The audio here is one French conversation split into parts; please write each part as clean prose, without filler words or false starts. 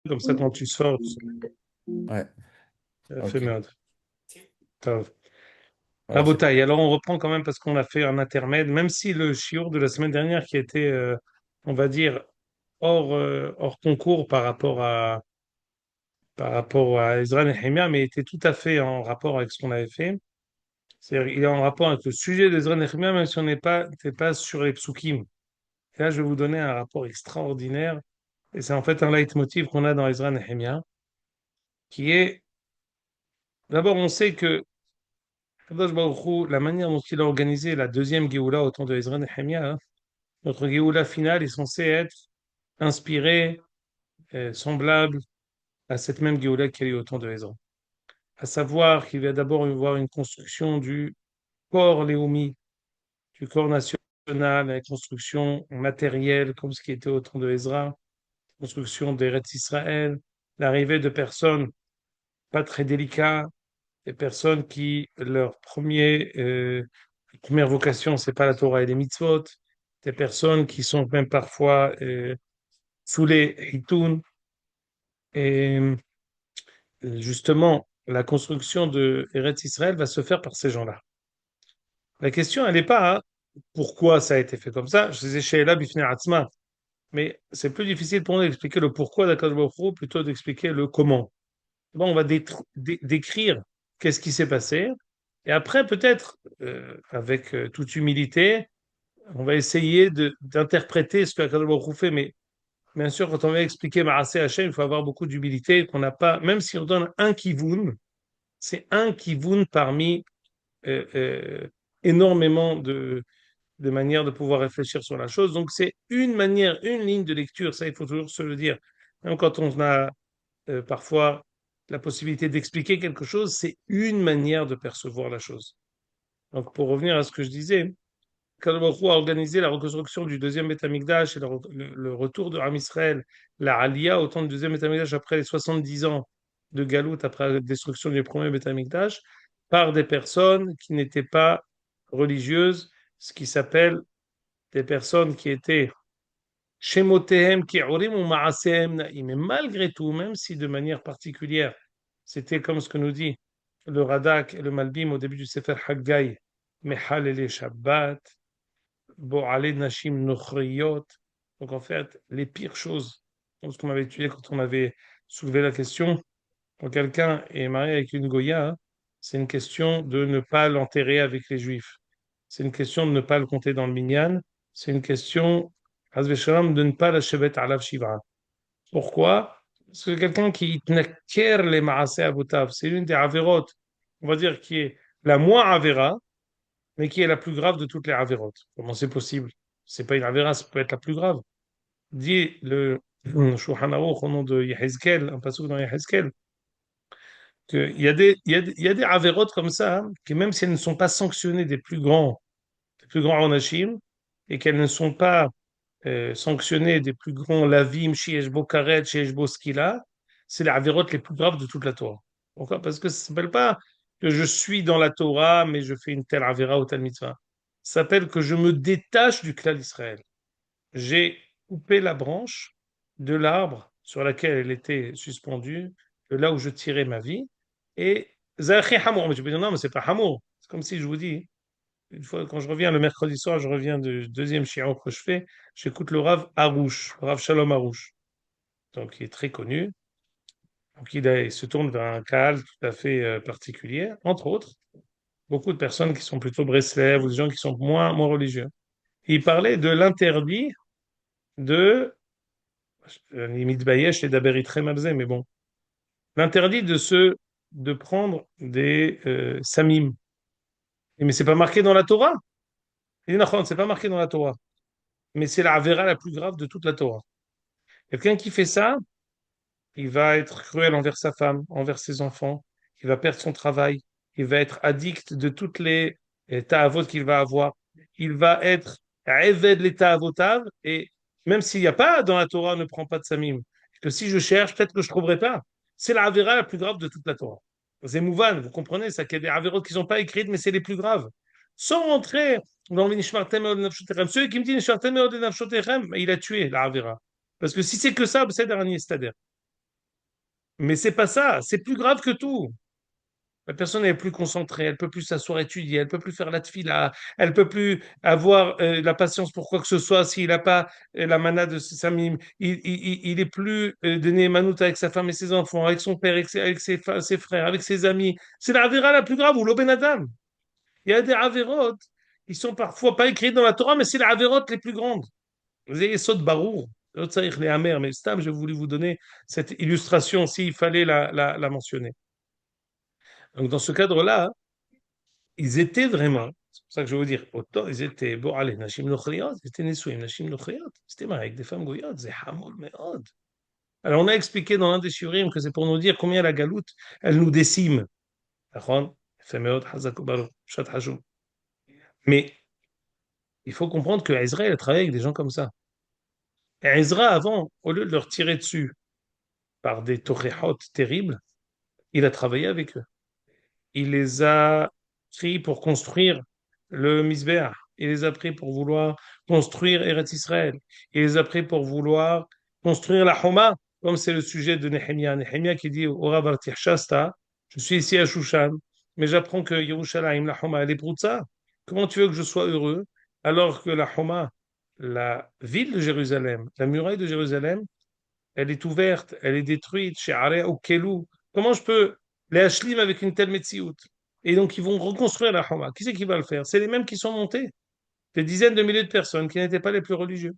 comme ça quand tu sors, Ouais, ça fait ok. merde. Tov. Ouais, c'est Rabotaï, alors on reprend quand même parce qu'on a fait un intermède, même si le shiur de la semaine dernière qui était, on va dire, hors concours par rapport à Ezra Nehemiah, mais était tout à fait en rapport avec ce qu'on avait fait. C'est-à-dire, il est en rapport avec le sujet d'Ezra Nehemiah, même si on n'était pas sur les psukim. Et là, je vais vous donner un rapport extraordinaire, et c'est en fait un leitmotiv qu'on a dans Ezra Nehemiah, qui est, d'abord, on sait que Kadosh Baruch Hu, la manière dont il a organisé la deuxième Géoula au temps de Ezra Nehemiah, hein, notre Géoula finale est censée être inspirée, semblable à cette même Géoula qu'il y a eu au temps de Ezra. À savoir qu'il va d'abord y avoir une construction du corps léomi, du corps national, la construction matérielle, comme ce qui était au temps de Ezra, construction d'Eretz Israël, l'arrivée de personnes pas très délicates, des personnes qui, première vocation, c'est pas la Torah et les mitzvot, des personnes qui sont même parfois sous les hitoun. Et justement, la construction de Eretz Israël va se faire par ces gens-là. La question, elle n'est pas hein, pourquoi ça a été fait comme ça. Je disais chez Ella Bifnei Atzma, mais c'est plus difficile pour nous d'expliquer le pourquoi d'Akadosh Baruch Hu, plutôt d'expliquer le comment. Bon, on va décrire qu'est-ce qui s'est passé, et après, peut-être, avec toute humilité, on va essayer d'interpréter ce que Akadosh Baruch Hu fait, mais bien sûr, quand on va expliquer Maaseh Hashem, il faut avoir beaucoup d'humilité, qu'on n'a pas, même si on donne un kivoun, c'est un kivoun parmi euh, euh, énormément de manières de pouvoir réfléchir sur la chose. Donc, c'est une manière, une ligne de lecture, ça, il faut toujours se le dire. Même quand on a parfois la possibilité d'expliquer quelque chose, c'est une manière de percevoir la chose. Donc, pour revenir à ce que je disais, Kadosh Baruch Hu a organisé la reconstruction du deuxième Beth Amikdash et le retour de Ram Israël, la Aliyah au temps du deuxième Beth Amikdash après les 70 ans de Galout, après la destruction du premier Beth Amikdash, par des personnes qui n'étaient pas religieuses, ce qui s'appelle des personnes qui étaient Shemotehem Ki'urim ou Ma'asehem Na'im. Mais malgré tout, même si de manière particulière, c'était comme ce que nous dit le Radak et le Malbim au début du Sefer Haggai, Mehalele Shabbat, Bo'ale Nashim Nochriyot. Donc en fait, les pires choses, ce qu'on avait étudié quand on avait soulevé la question, quand quelqu'un est marié avec une Goya, hein, c'est une question de ne pas l'enterrer avec les Juifs. C'est une question de ne pas le compter dans le minyan. C'est une question, Haz v'shalom, de ne pas la shevet alav shivra. Pourquoi? Parce que quelqu'un qui itnaker les maaseh avotav, c'est l'une des avérotes, on va dire, qui est la moins avéra, mais qui est la plus grave de toutes les avérotes. Comment c'est possible? C'est pas une avéra, ça peut être la plus grave. Dit le Shulchan Aruch au nom de Yehezkel, un passage dans Yehezkel, qu'il y a il y a des avérotes comme ça, hein, que même si elles ne sont pas sanctionnées des plus grands onashim, et qu'elles ne sont pas sanctionnées des plus grands lavim, shieshbo karet, shieshbo skila, c'est les avérotes les plus graves de toute la Torah. Pourquoi? Parce que ça ne s'appelle pas que je suis dans la Torah, mais je fais une telle avéra ou telle mitzvah. Ça s'appelle que je me détache du clan d'Israël. J'ai coupé la branche de l'arbre sur laquelle elle était suspendue, de là où je tirais ma vie, et Zachi Hamour. Mais tu peux dire non, mais c'est pas Hamour. C'est comme si je vous dis, une fois, quand je reviens le mercredi soir, je reviens du deuxième shiur que je fais, j'écoute le Rav Harouche, Rav Shalom Harouche, donc il est très connu. Donc il se tourne vers un Kaal tout à fait particulier, entre autres, beaucoup de personnes qui sont plutôt Breslev ou des gens qui sont moins religieux. Il parlait de l'interdit de, limite Bayesh et d'Aberit Malzé, mais bon, l'interdit de prendre des samim. Mais c'est pas marqué dans la Torah. Il dit, non, c'est pas marqué dans la Torah. Mais c'est la avéra la plus grave de toute la Torah. Quelqu'un qui fait ça, il va être cruel envers sa femme, envers ses enfants, il va perdre son travail, il va être addict de toutes les ta'avot qu'il va avoir, il va être éved les ta'avotav, et même s'il n'y a pas dans la Torah, ne prend pas de samim, que si je cherche, peut-être que je ne trouverai pas. C'est la avéra la plus grave de toute la Torah. C'est mouvan, vous comprenez, ça qu'il y a des avérotes qui ne sont pas écrites, mais c'est les plus graves. Sans rentrer dans le Nishmartem Meod Nafshotechem. Celui qui me dit Nishmartem Meod Nafshotechem, il a tué la avéra. Parce que si c'est que ça, c'est dernier c'est-à-dire. Mais c'est pas ça, c'est plus grave que tout. La personne est plus concentrée, elle peut plus s'asseoir étudier, elle peut plus faire la tefila, elle peut plus avoir la patience pour quoi que ce soit s'il n'a pas la mana de Samim. Il est plus de Néhémanout avec sa femme et ses enfants, avec son père, ses frères, avec ses amis. C'est la avéra la plus grave, ou l'Oben Adam. Il y a des avérotes qui sont parfois pas écrites dans la Torah, mais c'est les avérotes les plus grandes. Vous avez Sod Barour, l'autre ça, il est amer, mais Stam, j'ai voulu vous donner cette illustration s'il fallait la mentionner. Donc dans ce cadre-là, ils étaient vraiment, c'est pour ça que je veux vous dire, autant ils étaient, bon, allez, Nashim Nochriot, ils étaient Nesouim, Nashim Nochriot, c'était marié avec des femmes goyotes, c'est Hamoul Meod. Alors on a expliqué dans l'un des shurim que c'est pour nous dire combien la galoute, elle nous décime. D'accord. Fait Meod, Hazak Baruch, Shat Hashum. Mais il faut comprendre que Israël a travaillé avec des gens comme ça. Et Ezra, avant, au lieu de leur tirer dessus par des toréhot terribles, il a travaillé avec eux. Il les a pris pour construire le Misbéach. Il les a pris pour vouloir construire Eretz Israël. Il les a pris pour vouloir construire la Homa, comme c'est le sujet de Nehemia. Nehemia qui dit au Rav Shasta, je suis ici à Shushan, mais j'apprends que Yerushalayim, la Homa, elle est Broutsa. Comment tu veux que je sois heureux alors que la Homa, la ville de Jérusalem, la muraille de Jérusalem, elle est ouverte, elle est détruite, chez Aré ou Kelou. Comment je peux les hashlim avec une telle métsiout? Et donc, ils vont reconstruire la Homa. Qui c'est qui va le faire? C'est les mêmes qui sont montés. Des dizaines de milliers de personnes qui n'étaient pas les plus religieux.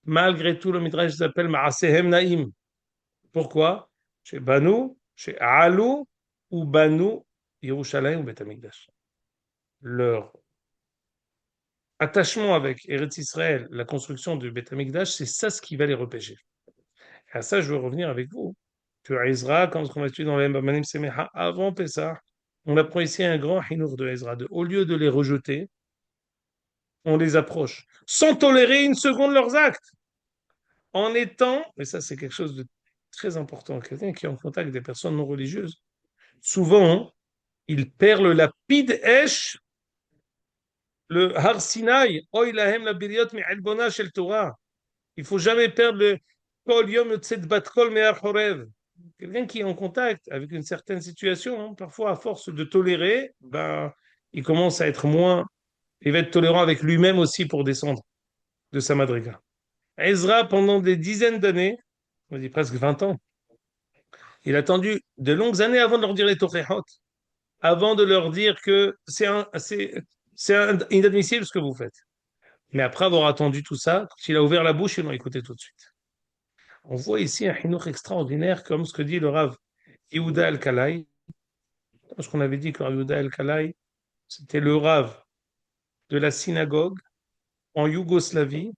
Malgré tout, le Midrash s'appelle Ma'asehem Naïm. Pourquoi? Chez Banu, chez Alou ou Banu, Yerushalayim ou Beth Amikdash. Leur attachement avec Eretz Israël, la construction du Beth Amikdash, c'est ça ce qui va les repêcher. Et à ça, je veux revenir avec vous. Que Ezra, quand on a étudié dans les Manim Semeha avant Pessah, on apprend ici un grand hinour de Ezra. Au lieu de les rejeter, on les approche, sans tolérer une seconde leurs actes, en étant, et ça c'est quelque chose de très important, quelqu'un qui est en contact avec des personnes non religieuses, souvent, il perd le lapide esh, le har Sinai, oy lahem la biriot mi'albona shel Torah. Il faut jamais perdre le kol yom yotzet bat kol me'ar chorev. Quelqu'un qui est en contact avec une certaine situation, hein, parfois à force de tolérer, ben, il commence à être moins, il va être tolérant avec lui-même aussi pour descendre de sa madriga. Ezra, pendant des dizaines d'années, on dit presque 20 ans, il a attendu de longues années avant de leur dire les Torahot, avant de leur dire que c'est inadmissible ce que vous faites. Mais après avoir attendu tout ça, quand il a ouvert la bouche, ils l'ont écouté tout de suite. On voit ici un hinouch extraordinaire comme ce que dit le Rav Yehuda El-Kalai, parce qu'on avait dit que Rav Yehuda El-Kalai, c'était le Rav de la synagogue en Yougoslavie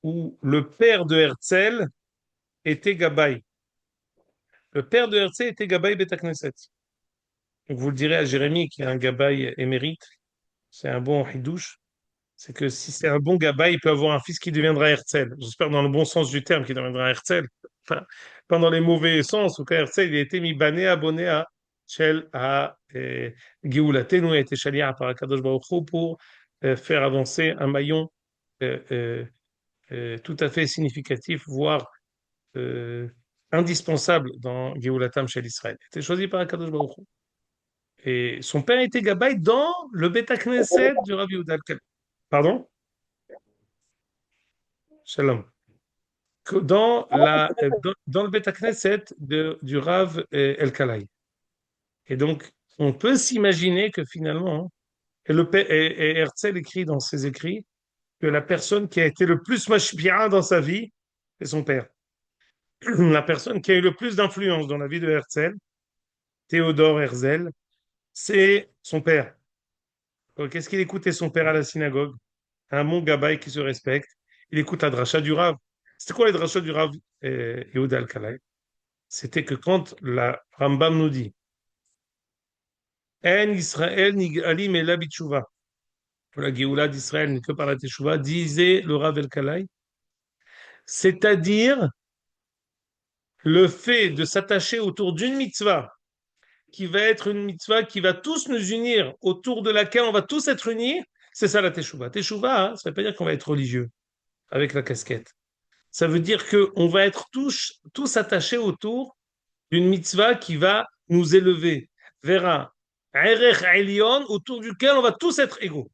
où le père de Herzl était Gabay. Le père de Herzl était Gabay Beth Knesset. Donc vous le direz à Jérémie qui est un Gabay émérite, c'est un bon hidouche, c'est que si c'est un bon Gabay, il peut avoir un fils qui deviendra Herzl. J'espère dans le bon sens du terme qu'il deviendra Herzl. Enfin, pas dans les mauvais sens, où Herzl il a été mis bané abonné à Shel à Géoulatenu, a été chaliar par Akadosh Baruch Hu pour faire avancer un maillon euh, euh, tout à fait significatif, voire euh, indispensable dans Géoulatam chez l'Israël. Il a été choisi par Akadosh Baruch Hu. Et son père était Gabay dans le Beth Knesset du Rav Yehuda Al-Kalai. Pardon? Shalom. Dans le Beth Knesset du Rav El-Kalai. Et donc, on peut s'imaginer que finalement, et Herzl écrit dans ses écrits que la personne qui a été le plus mashpia dans sa vie, c'est son père. La personne qui a eu le plus d'influence dans la vie de Herzl, Théodore Herzl, c'est son père. Qu'est-ce qu'il écoutait son père à la synagogue? Un bon gabaye qui se respecte. Il écoute la dracha du Rav. C'était quoi les drachas du Rav Yehuda Al-Kalai? C'était que quand la Rambam nous dit En Israël nig'alim ela bitshuva, la Géoula d'Israël n'est que par la Teshuvah, disait le Rav El-Kalai, c'est-à-dire le fait de s'attacher autour d'une mitzvah qui va être une mitzvah qui va tous nous unir, autour de laquelle on va tous être unis, c'est ça la Teshuvah. Teshuvah, hein, ça ne veut pas dire qu'on va être religieux avec la casquette. Ça veut dire qu'on va être tous attachés autour d'une mitzvah qui va nous élever vers un Erech Elyon autour duquel on va tous être égaux.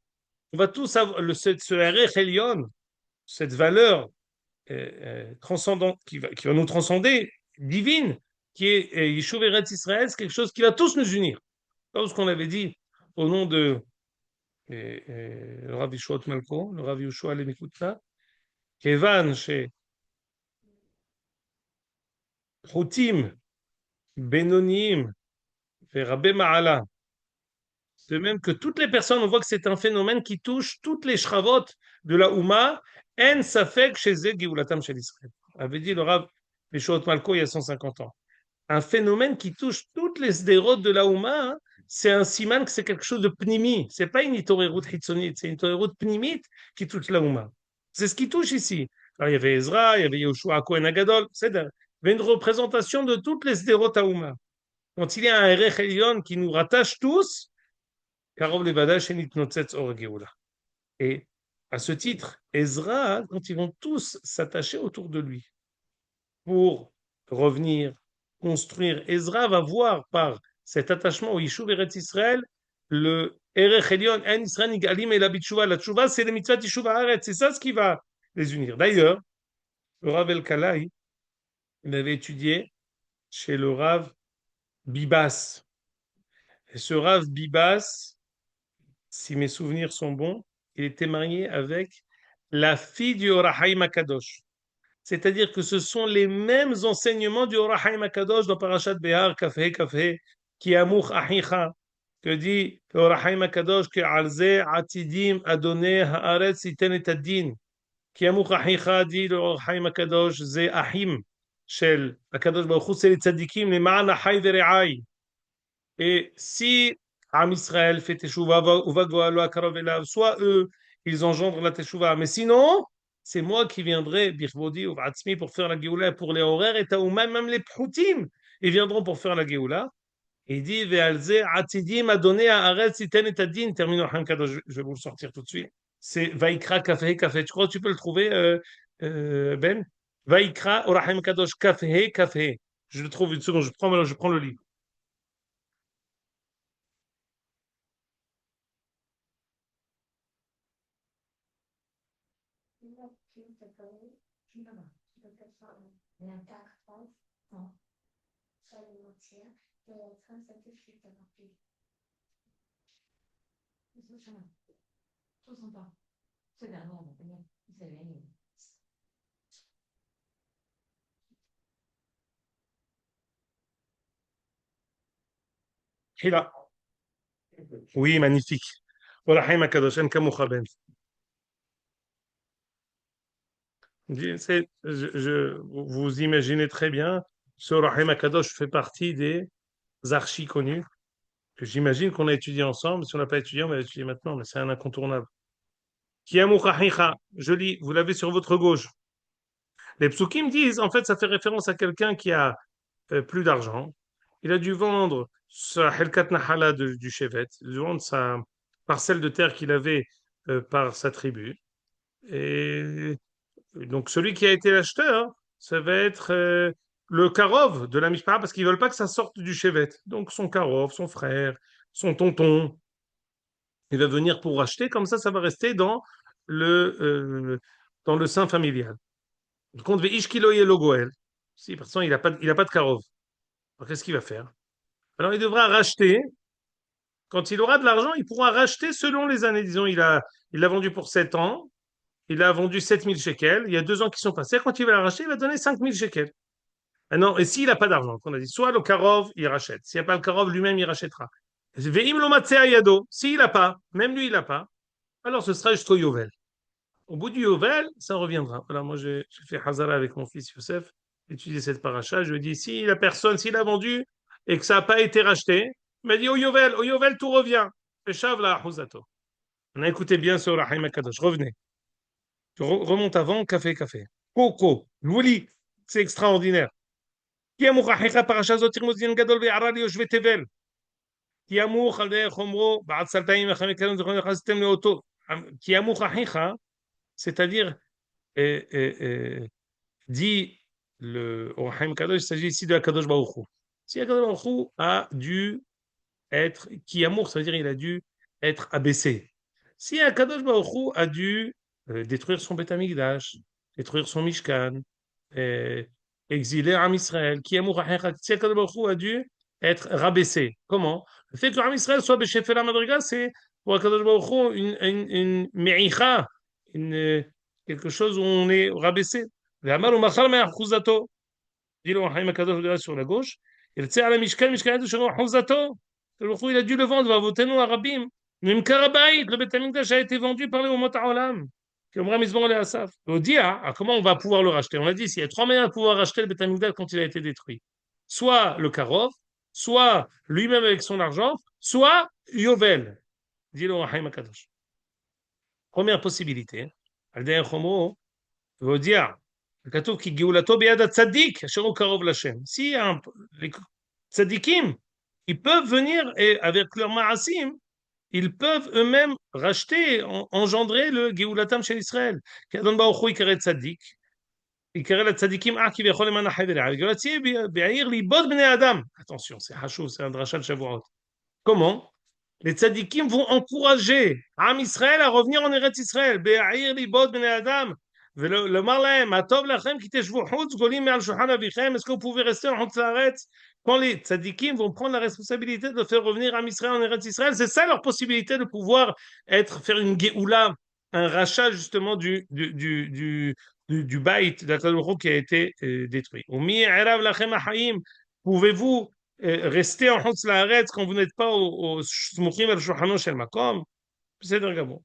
On va tous avoir ce Erech Elyon, cette valeur transcendante qui va nous transcender, divine, qui est Yishuv Eretz Israël, c'est quelque chose qui va tous nous unir. Comme ce qu'on avait dit au nom de le Rav Yeshua Malko, le Rav Yeshua Lemikutna, Kevan chez Houtim, Benonim, et Rabbe Ma'ala. De même que toutes les personnes, on voit que c'est un phénomène qui touche toutes les shravot de la Ouma, en safek chez Geoulatam chez l'Israël. Avait dit le Rav Yeshua Malko il y a 150 ans. Un phénomène qui touche toutes les sderot de la Ouma, hein, c'est un siman que c'est quelque chose de pnimi. C'est pas une itorerut hitzonite, c'est une itorerut pnimite qui touche la Ouma. C'est ce qui touche ici. Alors, il y avait Ezra, il y avait Yoshua Cohen Agadol, il y avait une représentation de toutes les sderot à Ouma. Quand il y a un Erech Elyon qui nous rattache tous, Karov Levada Shenit Notzetz Or Geoula. Et à ce titre, Ezra, quand ils vont tous s'attacher autour de lui pour revenir, construire, Ezra va voir par cet attachement au Yishuv Eretz Israël le Erech Elyon, En Israël Nigalim et la Bitshuva. La Tshuva, c'est les mitzvot Yishuv Haaretz. C'est ça ce qui va les unir. D'ailleurs, le Rav El Kalai, il avait étudié chez le Rav Bibas. Et ce Rav Bibas, si mes souvenirs sont bons, il était marié avec la fille du Orahaim Akadosh. C'est-à-dire que ce sont les mêmes enseignements du Orahaim Akadosh dans Parashat Behar, Kafé, Kafé, qui amour ahicha, que dit le Orahaim Akadosh, que alze atidim adonai haaretz iten et adin, qui amour ahicha, dit le Orahaim Akadosh, ze ahim, shel Akadosh Baruch Hu, c'est les tzadikim, les ma'an ahai vere'ai. Et si Am Israël fait teshuva, soit eux, ils engendrent la teshuva. Mais sinon, c'est moi qui viendrai, birvodi ou vatzmi, pour faire la geoula, pour les horaires, et taouma, même les proutim, ils viendront pour faire la geoula. Et il dit, ve'alze atidim a donné à Aretz iten et adin, termine je vais vous le sortir tout de suite. C'est Vaikra Kafé Kafé. Tu crois que tu peux le trouver, Ben? Vaikra Orahim Kadosh Kafé Kafé. Je le trouve une seconde, je prends le livre. Et là. Oui, magnifique. Orahim Kadosh, En Kamoucha Ben. Vous imaginez très bien, ce Rahim Akadosh fait partie des archis connus, que j'imagine qu'on a étudié ensemble. Si on n'a pas étudié, on va l'étudier maintenant, mais c'est un incontournable. Je lis, vous l'avez sur votre gauche. Les psukim disent, en fait, ça fait référence à quelqu'un qui a plus d'argent. Il a dû vendre sa Helkat Nahala du Shevet, il a dû vendre sa parcelle de terre qu'il avait par sa tribu. Et donc, celui qui a été l'acheteur, ça va être le Karov de la Mishpah, parce qu'ils veulent pas que ça sorte du Shevet. Donc, son Karov, son frère, son tonton, il va venir pour acheter. Comme ça va rester dans le sein familial. Contre Ishkilo Goel. Si, par contre, il a pas de Karov. Alors, qu'est-ce qu'il va faire? Alors, il devra racheter. Quand il aura de l'argent, il pourra racheter selon les années. Disons, il l'a vendu pour 7 ans. Il a vendu 7000 shekels. Il y a 2 ans qui sont passés. Quand il va la racheter, il va donner 5000 shekels. Ah non, et s'il n'a pas d'argent, qu'on a dit, soit le Karov, il rachète. S'il n'y a pas le Karov, lui-même, il rachètera. Ve'im lo yado. S'il n'a pas, même lui, il n'a pas, alors ce sera jusqu'au Yovel. Au bout du Yovel, ça reviendra. Voilà, moi, j'ai fait Hazara avec mon fils Youssef, étudier cette paracha. Je lui ai dit, si la personne, s'il a vendu et que ça n'a pas été racheté, il m'a dit, au Yovel, tout revient. Feshav la Ahuzato. On a écouté bien sur Rahim Akadosh. Revenez. Je remonte avant, café, café. Coco, je vous lis. C'est extraordinaire. כי המוכח פרשה זאת תרמוז דין גדול ויערה ליושבי תבל. כי המוך על דרך אומרו בעצלתיים וחמי כלם זכרון יחסתם לאותו. כי המוכח, c'est-à-dire, dit le Orahaim Kadosh, il s'agit ici de la Kadosh Baruch Hu. Si Akadosh Baruch Hu a dû être qui amour, ça veut dire il a dû être abaissé. Si Akadosh Baruch Hu a dû détruire son Beth Amikdash, détruire son Mishkan, euh, exiler Am Israël, qui amour, si Akadosh Baruch Hu a dû être rabaissé. Comment? Le fait que Am Israël soit Beshefel Madriga, c'est pour Akadosh Baruch Hu une me'icha, quelque chose où on est rabaissé. Ve'amar u'machal me'achuzato. Dit le Haïm Akadosh sur la gauche. Il tient à la Mishkan, Mishkan de Shano Houzato. Il a dû le vendre, va voter nous Arabim. Même Karabaït, le Beth Amikdash a été vendu par les Umot HaOlam. Qui ont mis les Asaf. On dit, comment on va pouvoir le racheter? On a dit, s'il y a trois moyens de pouvoir racheter le Beth Amikdash quand il a été détruit. Soit le Karov, soit lui-même avec son argent, soit Yovel. Dit le Haïm Akadosh. Première possibilité. Al-Dayan Chomo, veut dire, כתוב כי גאולתו ביד הצדיק אשר הוא קרוב לשם. Si les tzadikim, ils peuvent venir et avec leurs maasim, ils peuvent eux-mêmes racheter, engendrer le Géoulatam chez Israël. Qu'Adon Baruch Hu יקרא צדיק, יקרא לצדיקים כביכול למען החי ורע. וגאולת תהיה בעיר ליבוד בני אדם. Attention, c'est חשוב, c'est un drachat de Shavuot. Comment? Les tzadikim vont encourager Am Israël à revenir en Eretz Israël. Be'a'ir libod bnei Adam. ולומר להם, מה טוב לכם כי תשבו חוץ גולים מעל שולחן אביכם, est-ce que vous pouvez rester en חוץ לארץ? Quand les tzadikim vont prendre la responsabilité de faire revenir Am Israël en Eretz Israël, c'est ça leur possibilité de pouvoir faire une geoula, un rachat justement du baït d'Akadosh qui a été détruit. Umi erav lachem achayim, pouvez-vous rester en Hutz Laaretz quand vous n'êtes pas au Smuchim al Shulchano Shel Makom, c'est un gabon.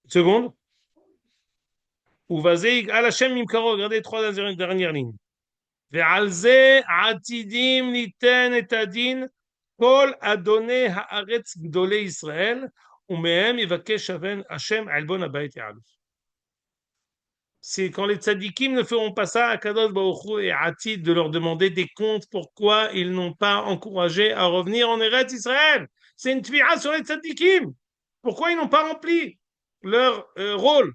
Seconde, Uvazeig al Hashem Mimkaro, regardez les trois dernières lignes. ועל זה עתידים ניתן את הדין כל אדוני הארץ גדולי ישראל, ומהם יבקש השם עלבון הבית יעלו. C'est quand les tzadikim ne feront pas ça, Akadosh Baruch Hu est atid de leur demander des comptes pourquoi ils n'ont pas encouragé à revenir en Eretz Israël. C'est une tvira sur les tzadikim. Pourquoi ils n'ont pas rempli leur rôle?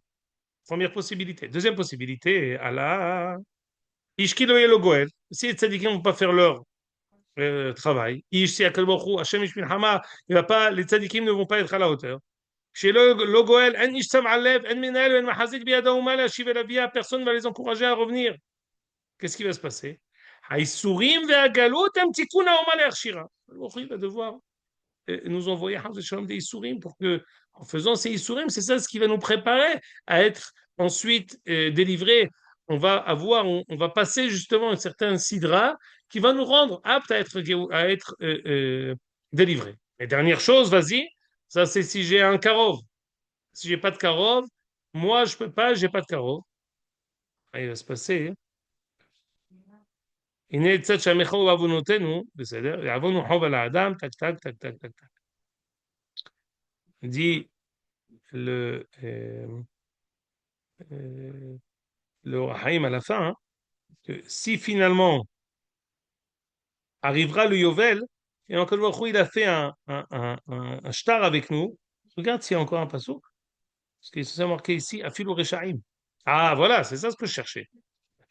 Première possibilité. Deuxième possibilité, Allah, Ishkilo Yelo Goel. Si les tzadikim ne vont pas faire leur travail, Ish si Akadosh Baruch Hu, Hashem Ish Milchama, il va pas, les tzadikim ne vont pas être à la hauteur. שלא גואל, אין איש שם על לב, אין מנהל ואין מחזיק בידו אומה להשיב אל אביה, personne ne va les encourager à revenir. Qu'est-ce qui va se passer? האיסורים והגלות הם תיקון האומה להכשירה. Il va devoir nous envoyer des Isurim pour que, en faisant ces Isurim, c'est ça ce qui va nous préparer à être ensuite délivrés. On va avoir, on va passer justement un certain sidra qui va nous rendre aptes à être délivrés. Et dernière chose, vas-y, ça c'est si j'ai un karov. Si j'ai pas de karov, moi je peux pas, j'ai pas de karov. Il va se passer. הנה צד שמך ובעוונותינו, בסדר? יעוונו חוב על האדם, טק, טק, טק, טק, טק, טק. Dit le Haïm à la fin, hein, que si finalement arrivera le Yovel, et encore une fois, il a fait un shtar avec nous, regarde s'il y a encore un pasouk, parce qu'il est marqué ici, Afilu Reshaim. Ah voilà, c'est ça ce que je cherchais.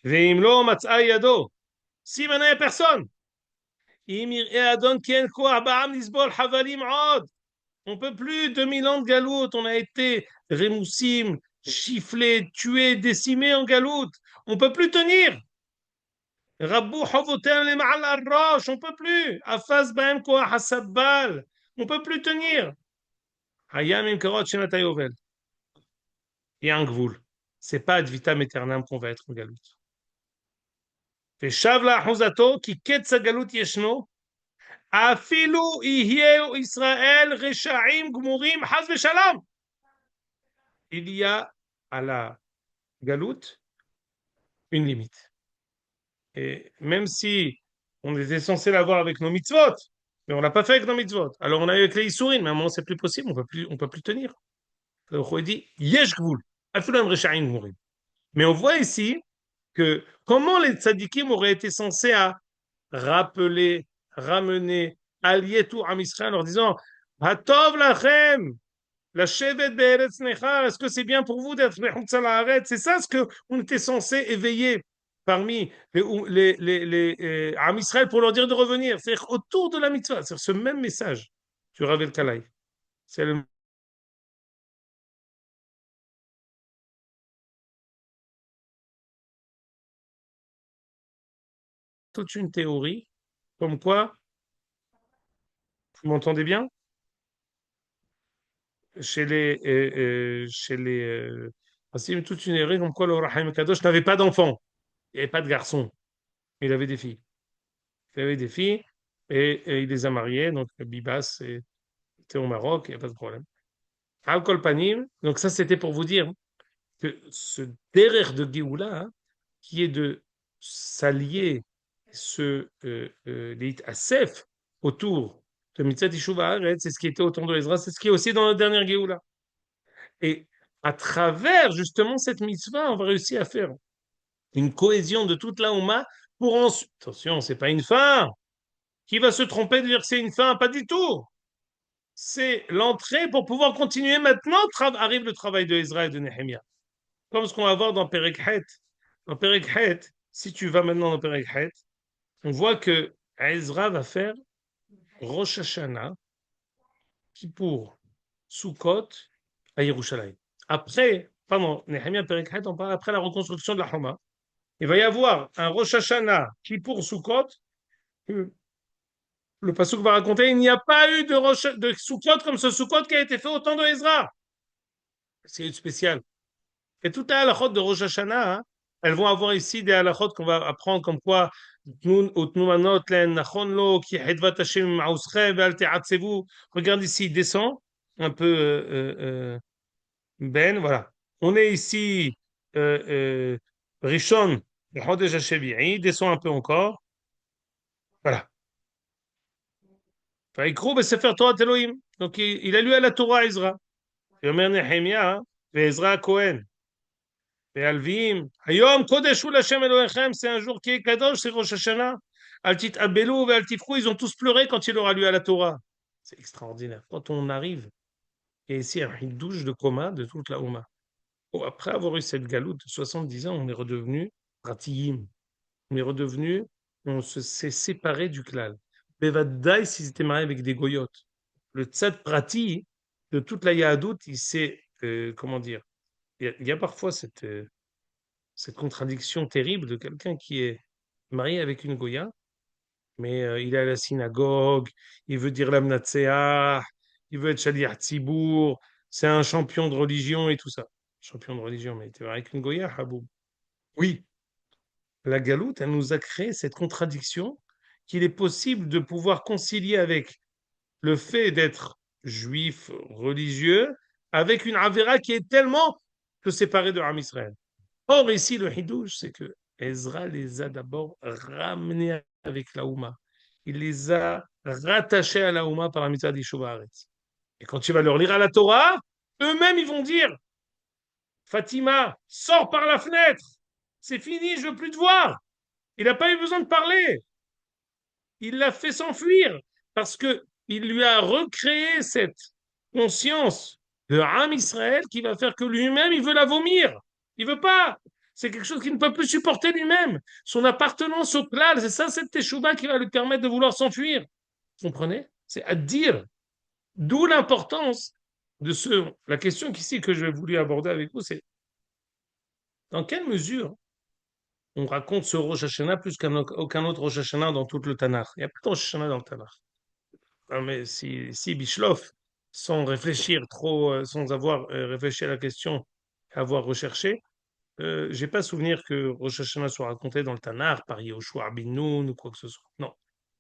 Veimlo matzah yado. Si maintenant il n'y a personne, Im yir'eh Adon kien koach ba'am lisbol havalim od. On peut plus 2000 ans de galoute, on a été rémoussim, chifflé, tué, décimé en galoute. On peut plus tenir. Rabou havotem le ma'al arrosh, on peut plus. Afaz ba'em koach hasabbal, on peut plus tenir. Hayam im karot shenat hayovel. Il y a un gvoul. C'est pas ad vitam aeternam qu'on va être en galoute. ושב לאחוזתו כי קץ הגלות ישנו, אפילו יהיו ישראל רשעים גמורים חס ושלום. Il y a à la galoute une limite. Et même si on était censé l'avoir avec nos mitzvot, mais on l'a pas fait avec nos mitzvot. Alors on a eu avec les Issourim, mais à un moment c'est plus possible, on peut plus tenir. Alors on dit yesh gvul, afilu reshaim gmurim. Mais on voit ici que comment les tzadikim auraient été censés à rappeler, ramener, allier tout à Israël en leur disant Hatov lachem, la shevet be'eretz nechar, est-ce que c'est bien pour vous d'être bechutz la'aretz? C'est ça ce qu'on était censé éveiller. parmi Am Israël pour leur dire de revenir. C'est-à-dire autour de la mitzvah, c'est ce même message du Rav El-Kalai. C'est toute une théorie comme quoi, vous m'entendez bien? Chez les c'est toute une théorie comme quoi le Rahim Kadosh n'avait pas d'enfants, il n'y avait pas de garçons, mais il avait des filles. Il avait des filles et il les a mariées, donc Bibas était au Maroc, il n'y a pas de problème. Al-Kol Panim, donc ça c'était pour vous dire que ce derrière de Géoula, hein, qui est de s'allier les Asef autour de Mitzvah Teshuvah Haaretz, c'est ce qui était autour de Ezra, c'est ce qui est aussi dans la dernière Géoula. Et à travers justement cette mitzvah, on va réussir à faire une cohésion de toute la Oumma pour ensuite. Attention, c'est pas une fin. Qui va se tromper de dire que c'est une fin? Pas du tout. C'est l'entrée pour pouvoir continuer maintenant. Arrive le travail de Ezra et de Nehemiah. Comme ce qu'on va voir dans Perek Het. Dans Perek Het, si tu vas maintenant dans Perek Het, on voit que Ezra va faire Rosh Hashanah, Kippour, Sukkot à Yerushalayim. Après, pardon, Nehemiah Perek Het, on parle après la reconstruction de la Homa. Il va y avoir un Rosh Hashanah, Kippour, Sukkot. Le Passouk va raconter il n'y a pas eu de Sukkot comme ce Sukkot qui a été fait au temps de Ezra. C'est spécial. Et toutes les halakhot de Rosh Hashanah, hein, elles vont avoir ici des halakhot qu'on va apprendre comme quoi regarde ici, il descend un peu Ben, voilà. On est ici Rishon, le Chodesh HaShevi'i, il descend un peu encore. Voilà. ויקראו בספר תורת אלוהים. Donc il a lu à la Torah Ezra. ואומר נחמיה ועזרא הכהן. והלוויים, היום קודש הוא להשם אלוהיכם, c'est un jour qui est kadosh, c'est Rosh Hashanah. Al tit'abelu ve'al tifrou, ils ont tous pleuré quand il leur a lu à la Torah. C'est extraordinaire. Quand on arrive, et ici un douche de coma de toute la Ouma. Bon, après avoir eu cette galoute de 70 ans, on est redevenu pratiyim. On est redevenu, on s'est séparé du klal. Bevadai s'ils étaient mariés avec des goyotes. Le tzad prati de toute la Yahadout, il s'est, comment dire, il y a parfois cette contradiction terrible de quelqu'un qui est marié avec une goya, mais il est à la synagogue, il veut dire l'amnatseah, il veut être shaliach tzibour, c'est un champion de religion et tout ça. Champion de religion, mais tu es avec une goya, Haboub. Oui, la galoute, elle nous a créé cette contradiction qu'il est possible de pouvoir concilier avec le fait d'être juif religieux avec une avéra qui est tellement que séparée de Ham Israël. Or, ici, le hidouche, c'est que Ezra les a d'abord ramenés avec la Houma. Il les a rattachés à la Houma par la mitzvah d'Yeshuva Haaretz. Et quand tu vas leur lire à la Torah, eux-mêmes, ils vont dire Fatima, sors par la fenêtre. C'est fini, je veux plus te voir. Il n'a pas eu besoin de parler. Il l'a fait s'enfuir parce que il lui a recréé cette conscience de Ham Israël qui va faire que lui-même, il veut la vomir. Il veut pas. C'est quelque chose qu'il ne peut plus supporter lui-même. Son appartenance au klal, c'est ça cette teshuva qui va lui permettre de vouloir s'enfuir. Vous comprenez? C'est à dire. D'où l'importance de La question qu'ici que je vais voulu aborder avec vous, c'est dans quelle mesure on raconte ce Rosh Hashanah plus qu'aucun autre Rosh Hashanah dans tout le Tanakh. Il y a pas de Rosh Hashanah dans le Tanakh. Ah, mais si Bishlof, sans réfléchir trop, sans avoir réfléchi à la question, avoir recherché, j'ai pas souvenir que Rosh Hashanah soit raconté dans le Tanakh par Yehoshua bin Nun ou quoi que ce soit. Non.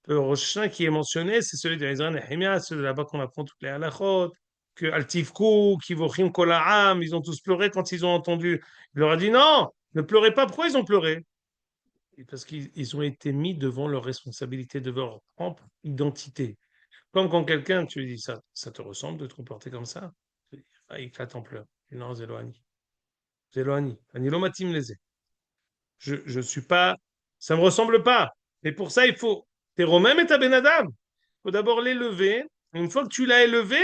Le Rosh Hashanah qui est mentionné, c'est celui de Ezra Nehemiah, c'est là-bas qu'on apprend toutes les halachot, que Altivku, Kivochim Kolaam, ils ont tous pleuré quand ils ont entendu. Il leur a dit non, ne pleurez pas. Pourquoi ils ont pleuré? Parce qu'ils ont été mis devant leur responsabilité, devant leur propre identité. Comme quand quelqu'un, tu lui dis ça te ressemble de te comporter comme ça? Ah, il éclate en pleurs. Non, Zéloani. Zéloani. Anilomatim lésé. Je suis pas. Ça me ressemble pas. Mais pour ça, il faut. T'es Romain et ta Benadam. Il faut d'abord l'élever. Une fois que tu l'as élevé,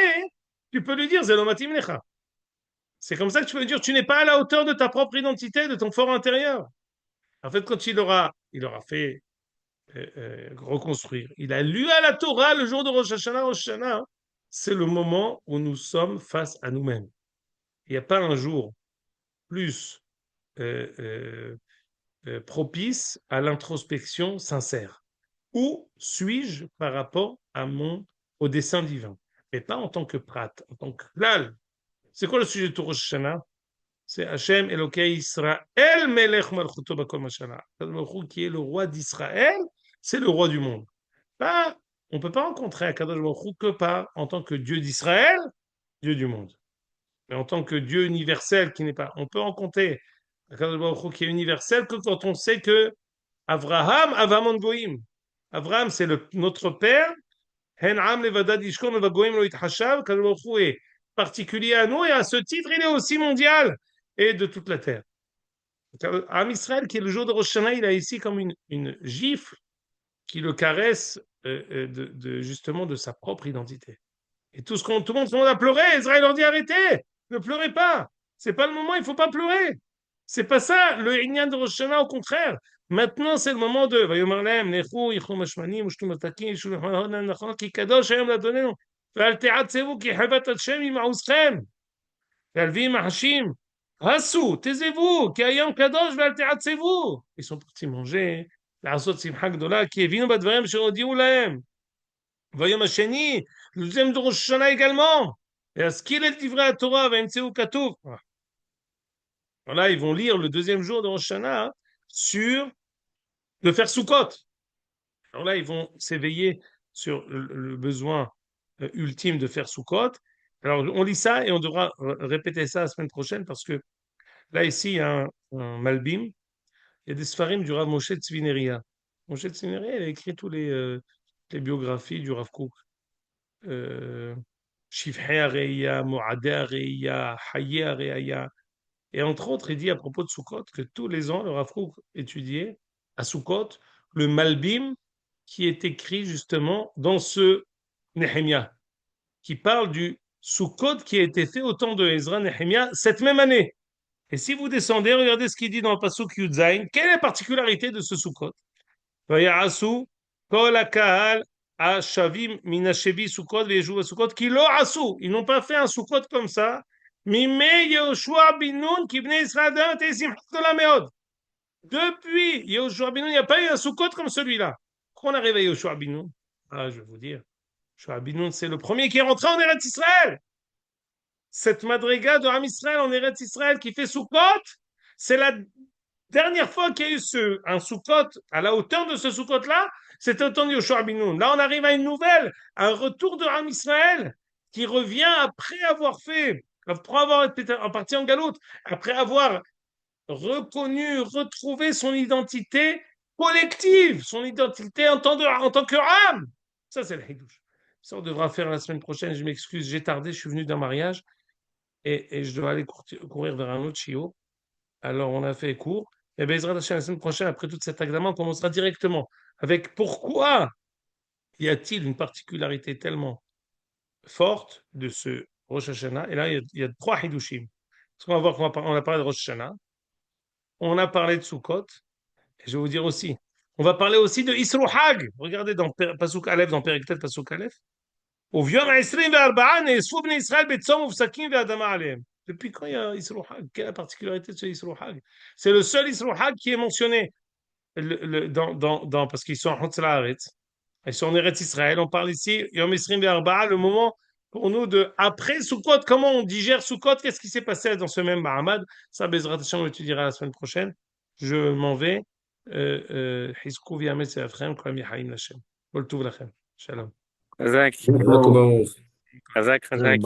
tu peux lui dire Zélomatim lecha. C'est comme ça que tu peux lui dire tu n'es pas à la hauteur de ta propre identité, de ton fort intérieur. En fait, quand il aura fait reconstruire, il a lu à la Torah le jour de Rosh Hashanah. Rosh Hashanah, c'est le moment où nous sommes face à nous-mêmes. Il n'y a pas un jour plus euh, euh, propice à l'introspection sincère. Où suis-je par rapport au dessein divin? Mais pas en tant que prat, en tant que klal. C'est quoi le sujet de Rosh Hashanah? C'est Hachem Elokei Israël Melech Malchuto Bakol Mashana. Qui est le roi d'Israël, c'est le roi du monde. Pas, on ne peut pas rencontrer Akadosh Baruch Hu que par en tant que Dieu d'Israël, Dieu du monde. Mais en tant que Dieu universel qui n'est pas. On peut rencontrer Akadosh Baruch Hu qui est universel que quand on sait que Avraham, Avamon Goïm. Avraham, c'est notre père. Hen'am levadad yishkon levagoim lo yitchashav. Akadosh Baruch Hu est particulier à nous et à ce titre, il est aussi mondial et de toute la terre. Am Israël, qui est le jour de Rosh Hashanah, il a ici comme une gifle qui le caresse justement de sa propre identité. Et tout le monde a pleuré. Israël leur dit arrêtez, ne pleurez pas. C'est pas le moment, il faut pas pleurer. C'est pas ça le Inyan de Rosh Hashanah, au contraire. Maintenant, c'est le moment de Vayomer Lahem, Nechu, Yichum Hashmanim, Ushtu Matakim, Yishu Nachon, Ki Kadosh Hayom Ladonenu, Ve'al Te'atzevu, Ki Hevat Hashem Ima'uschem, Ve'alvi Mahashim, Hasu, taisez-vous, Ki Hayom Kadosh Ve'al Te'atzevu. Ils sont partis manger, לעשות שמחה גדולה, כי הבינו בדברים שהודיעו להם. Voyons Hasheni, le deuxième de Rosh Hashanah également. Et à ce qu'il est livré à Torah, Vemtseu Katuv. Voilà, ils vont lire le deuxième jour de Rosh Hashanah sur de faire Sukkot. Alors là, ils vont s'éveiller sur le besoin ultime de faire Sukkot. Alors, on lit ça et on devra répéter ça la semaine prochaine parce que là, ici, il y a un Malbim. Il y a des Sfarim du Rav Moshe Tzvineria. Moshe Tzvineria, il a écrit tous les biographies du Rav Kook. Shifhei Areya, Moadé Areya, Haye Areya. Et entre autres, il dit à propos de Sukkot que tous les ans, le Rav Kook étudiait à Sukkot le Malbim qui est écrit justement dans ce Nehemia, qui parle du Sukkot qui a été fait au temps de Ezra Nehemia cette même année. Et si vous descendez, regardez ce qu'il dit dans le Pasuk Yudzaïn. Quelle est la particularité de ce Sukkot? ויעשו כל הקהל השבים מן השבי סוכות וישבו בסוכות כי לא עשו, ils n'ont pas fait un סוכות comme ça, מימי יהושע בן נון כי בני ישראל עדיין הייתה שמחה גדולה מאוד. Depuis Yehoshua bin Nun, il n'y a pas eu un Sukkot comme celui-là. Quand on arrive à Yehoshua bin Nun, je vais vous dire, Yehoshua bin Nun, c'est le premier qui est rentré en Eretz Israël. Cette madriga de Ram Israël en Eretz Israël qui fait Sukkot, c'est la dernière fois qu'il y a eu un Sukkot à la hauteur de ce Sukkot-là, c'était au temps de Yoshua bin Nun. Là, on arrive à une nouvelle, un retour de Ram Israël qui revient après avoir été en partie en galoute, après avoir reconnu, retrouvé son identité collective, son identité en tant que Ram. Ça, c'est le Hidouche. Ça, on devra faire la semaine prochaine. Je m'excuse, j'ai tardé, je suis venu d'un mariage et je dois aller courir vers un autre chiot. Alors, on a fait court. Et bien, Ezra Hashem, la semaine prochaine, après toute cet examen, on commencera directement avec pourquoi y a-t-il une particularité tellement forte de ce Rosh Hashanah. Et là, il y a trois Hidushim. Parce qu'on va voir qu'on a parlé de Rosh Hashanah, on a parlé de Sukkot, et je vais vous dire aussi, on va parler aussi de Isru Hag. Regardez dans Pasuk Aleph, dans Periktet Pasuk Aleph. וביום 24 נאספו בני ישראל בצום ובשקים ואדמה עליהם. Depuis quand il y a Isru Hag? Quelle est la particularité de ce Isru Hag? C'est le seul Isru Hag qui est mentionné parce qu'ils sont en Hotz Laaretz. Ils sont en Eretz Israël. On parle ici, Yom Isrim Ve'arba'a, le moment pour nous de, après Sukkot, comment on digère Sukkot, qu'est-ce qui s'est passé dans ce même Mahamad? Ça, Bezrat Hashem, on l'étudiera la semaine prochaine. Je m'en vais. Hiskou v'yamet se'afrem, kol mihaim Lashem. Kol tuv lachem. Shalom. חזק, כל הכבוד. חזק, חזק.